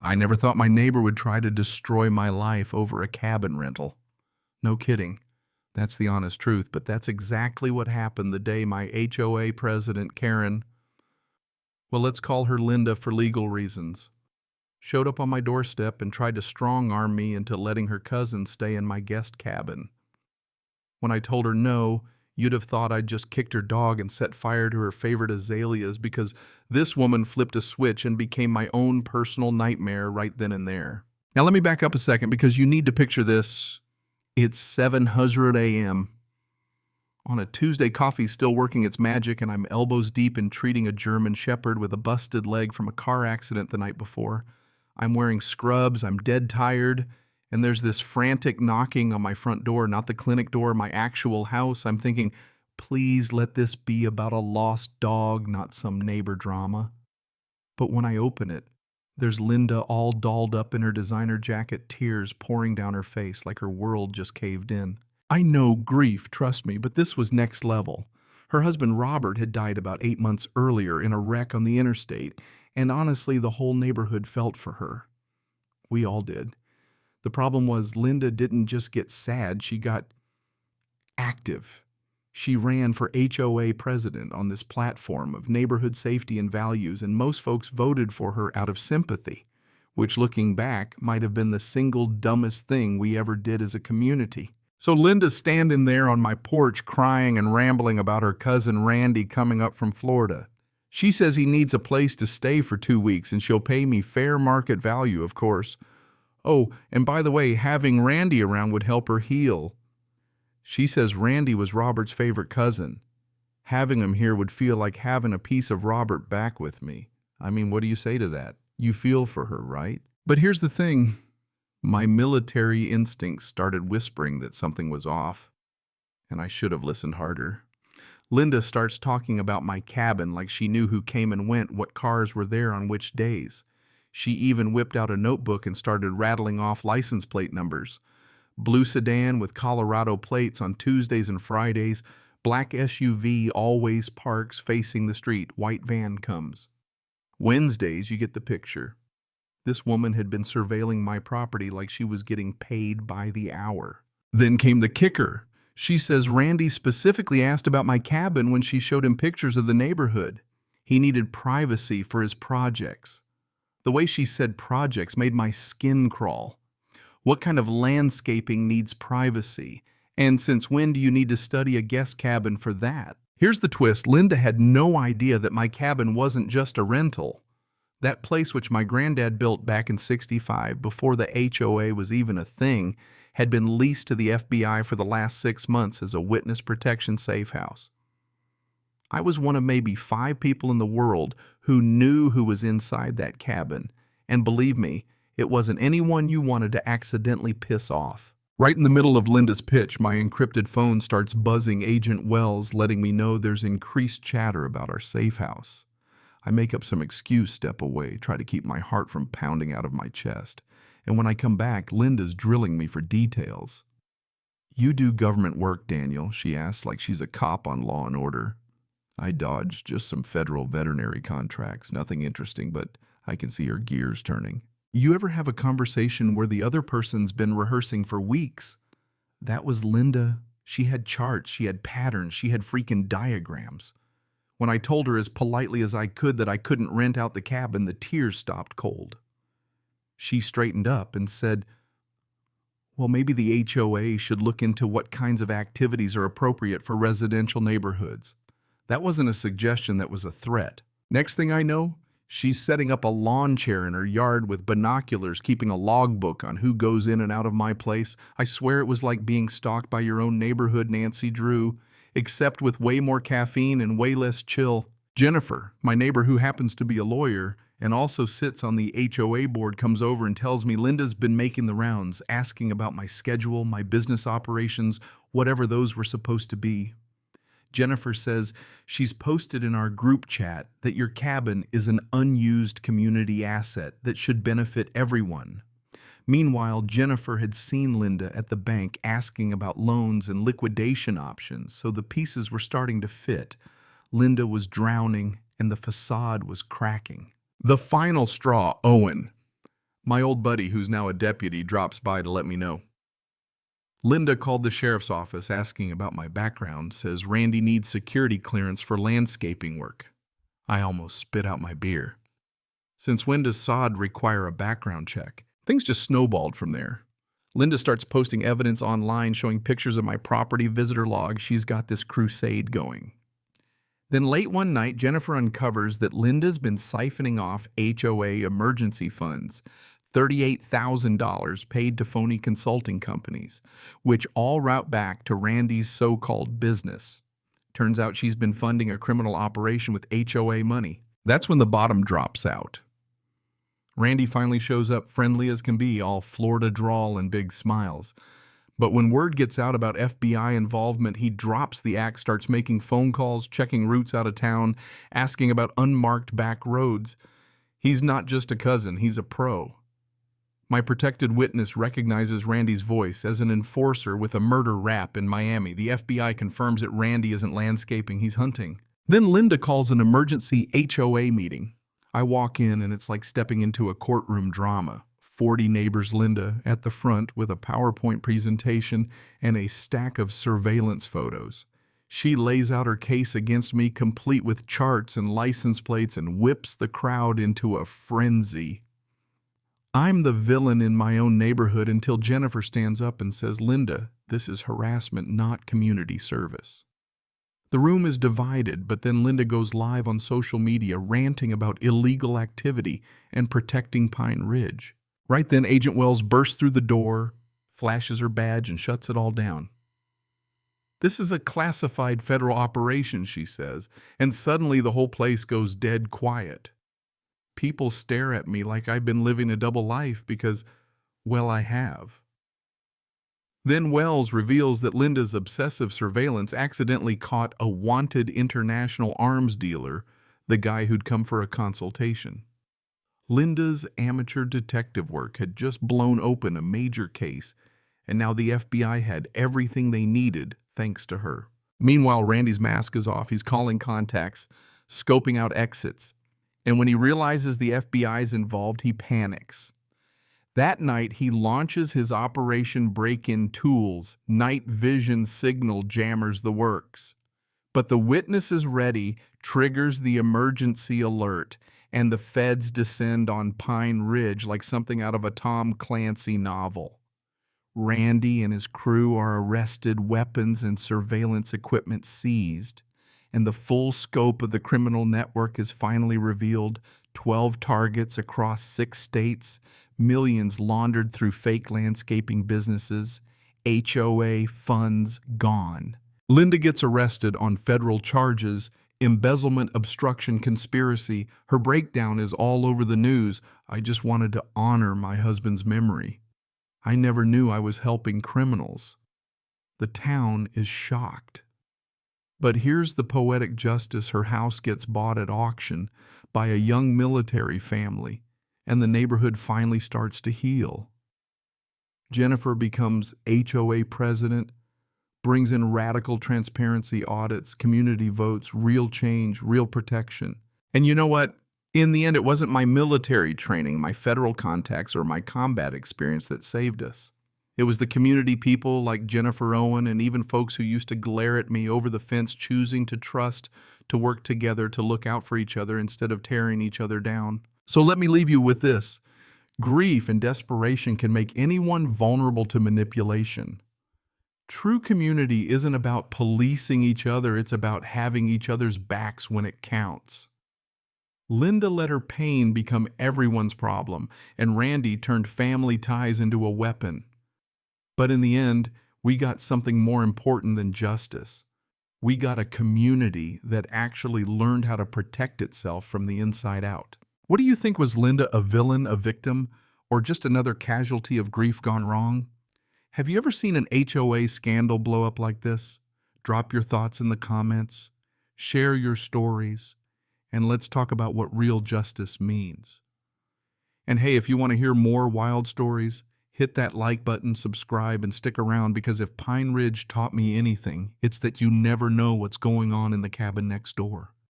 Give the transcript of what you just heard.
I never thought my neighbor would try to destroy my life over a cabin rental. No kidding. That's the honest truth, but that's exactly what happened the day my HOA president, Karen, well, let's call her Linda for legal reasons, showed up on my doorstep and tried to strong-arm me into letting her cousin stay in my guest cabin. When I told her no, you'd have thought I'd just kicked her dog and set fire to her favorite azaleas because this woman flipped a switch and became my own personal nightmare right then and there. Now let me back up a second because you need to picture this. It's 7:00 a.m. On a Tuesday, coffee's still working its magic and I'm elbows deep in treating a German Shepherd with a busted leg from a car accident the night before. I'm wearing scrubs, I'm dead tired, and there's this frantic knocking on my front door, not the clinic door, my actual house. I'm thinking, please let this be about a lost dog, not some neighbor drama. But when I open it, there's Linda all dolled up in her designer jacket, tears pouring down her face like her world just caved in. I know grief, trust me, but this was next level. Her husband Robert had died about 8 months earlier in a wreck on the interstate, and honestly, the whole neighborhood felt for her. We all did. The problem was Linda didn't just get sad, she got active. She ran for HOA president on this platform of neighborhood safety and values, and most folks voted for her out of sympathy, which looking back might have been the single dumbest thing we ever did as a community. So Linda's standing there on my porch crying and rambling about her cousin Randy coming up from Florida. She says he needs a place to stay for 2 weeks and she'll pay me fair market value, of course. Oh, and by the way, having Randy around would help her heal. She says Randy was Robert's favorite cousin. Having him here would feel like having a piece of Robert back with me. I mean, what do you say to that? You feel for her, right? But here's the thing. My military instincts started whispering that something was off, and I should have listened harder. Linda starts talking about my cabin like she knew who came and went, what cars were there on which days. She even whipped out a notebook and started rattling off license plate numbers. Blue sedan with Colorado plates on Tuesdays and Fridays. Black SUV always parks facing the street. White van comes. Wednesdays, you get the picture. This woman had been surveilling my property like she was getting paid by the hour. Then came the kicker. She says Randy specifically asked about my cabin when she showed him pictures of the neighborhood. He needed privacy for his projects. The way she said projects made my skin crawl. What kind of landscaping needs privacy? And since when do you need to study a guest cabin for that? Here's the twist. Linda had no idea that my cabin wasn't just a rental. That place which my granddad built back in '65, before the HOA was even a thing, had been leased to the FBI for the last 6 months as a witness protection safe house. I was one of maybe 5 people in the world who knew who was inside that cabin, and believe me, it wasn't anyone you wanted to accidentally piss off. Right in the middle of Linda's pitch, my encrypted phone starts buzzing Agent Wells, letting me know there's increased chatter about our safe house. I make up some excuse, step away, try to keep my heart from pounding out of my chest. And when I come back, Linda's drilling me for details. You do government work, Daniel, she asks like she's a cop on Law and Order. I dodged just some federal veterinary contracts, nothing interesting, but I can see her gears turning. You ever have a conversation where the other person's been rehearsing for weeks? That was Linda. She had charts, she had patterns, she had freaking diagrams. When I told her as politely as I could that I couldn't rent out the cabin, the tears stopped cold. She straightened up and said, well, maybe the HOA should look into what kinds of activities are appropriate for residential neighborhoods. That wasn't a suggestion, that was a threat. Next thing I know, she's setting up a lawn chair in her yard with binoculars, keeping a logbook on who goes in and out of my place. I swear it was like being stalked by your own neighborhood, Nancy Drew, except with way more caffeine and way less chill. Jennifer, my neighbor who happens to be a lawyer and also sits on the HOA board, comes over and tells me Linda's been making the rounds, asking about my schedule, my business operations, whatever those were supposed to be. Jennifer says she's posted in our group chat that your cabin is an unused community asset that should benefit everyone. Meanwhile, Jennifer had seen Linda at the bank asking about loans and liquidation options, so the pieces were starting to fit. Linda was drowning and the facade was cracking. The final straw, Owen. My old buddy, who's now a deputy, drops by to let me know. Linda called the sheriff's office asking about my background, says Randy needs security clearance for landscaping work. I almost spit out my beer. Since when does sod require a background check? Things just snowballed from there. Linda starts posting evidence online showing pictures of my property visitor log. She's got this crusade going. Then late one night, Jennifer uncovers that Linda's been siphoning off HOA emergency funds, $38,000 paid to phony consulting companies, which all route back to Randy's so-called business. Turns out she's been funding a criminal operation with HOA money. That's when the bottom drops out. Randy finally shows up friendly as can be, all Florida drawl and big smiles. But when word gets out about FBI involvement, he drops the act, starts making phone calls, checking routes out of town, asking about unmarked back roads. He's not just a cousin, he's a pro. My protected witness recognizes Randy's voice as an enforcer with a murder rap in Miami. The FBI confirms that Randy isn't landscaping, he's hunting. Then Linda calls an emergency HOA meeting. I walk in and it's like stepping into a courtroom drama. 40 neighbors, Linda at the front with a PowerPoint presentation and a stack of surveillance photos. She lays out her case against me, complete with charts and license plates, and whips the crowd into a frenzy. I'm the villain in my own neighborhood until Jennifer stands up and says, Linda, this is harassment, not community service. The room is divided, but then Linda goes live on social media ranting about illegal activity and protecting Pine Ridge. Right then, Agent Wells bursts through the door, flashes her badge, and shuts it all down. This is a classified federal operation, she says, and suddenly the whole place goes dead quiet. People stare at me like I've been living a double life because, well, I have. Then Wells reveals that Linda's obsessive surveillance accidentally caught a wanted international arms dealer, the guy who'd come for a consultation. Linda's amateur detective work had just blown open a major case, and now the FBI had everything they needed thanks to her. Meanwhile, Randy's mask is off. He's calling contacts, scoping out exits, and when he realizes the FBI's involved, he panics. That night, he launches his Operation Break-In Tools, night vision signal jammers the works. But the witness is ready, triggers the emergency alert, and the feds descend on Pine Ridge like something out of a Tom Clancy novel. Randy and his crew are arrested, weapons and surveillance equipment seized, and the full scope of the criminal network is finally revealed. 12 targets across 6 states, millions laundered through fake landscaping businesses, HOA funds gone. Linda gets arrested on federal charges, embezzlement, obstruction, conspiracy. Her breakdown is all over the news. I just wanted to honor my husband's memory. I never knew I was helping criminals. The town is shocked. But here's the poetic justice. Her house gets bought at auction by a young military family, and the neighborhood finally starts to heal. Jennifer becomes HOA president, brings in radical transparency audits, community votes, real change, real protection. And you know what? In the end, it wasn't my military training, my federal contacts, or my combat experience that saved us. It was the community people like Jennifer Owen and even folks who used to glare at me over the fence, choosing to trust, to work together, to look out for each other instead of tearing each other down. So let me leave you with this. Grief and desperation can make anyone vulnerable to manipulation. True community isn't about policing each other, it's about having each other's backs when it counts. Linda let her pain become everyone's problem, and Randy turned family ties into a weapon. But in the end, we got something more important than justice. We got a community that actually learned how to protect itself from the inside out. What do you think? Was Linda a villain, a victim, or just another casualty of grief gone wrong? Have you ever seen an HOA scandal blow up like this? Drop your thoughts in the comments, share your stories, and let's talk about what real justice means. And hey, if you want to hear more wild stories, hit that like button, subscribe, and stick around, because if Pine Ridge taught me anything, it's that you never know what's going on in the cabin next door.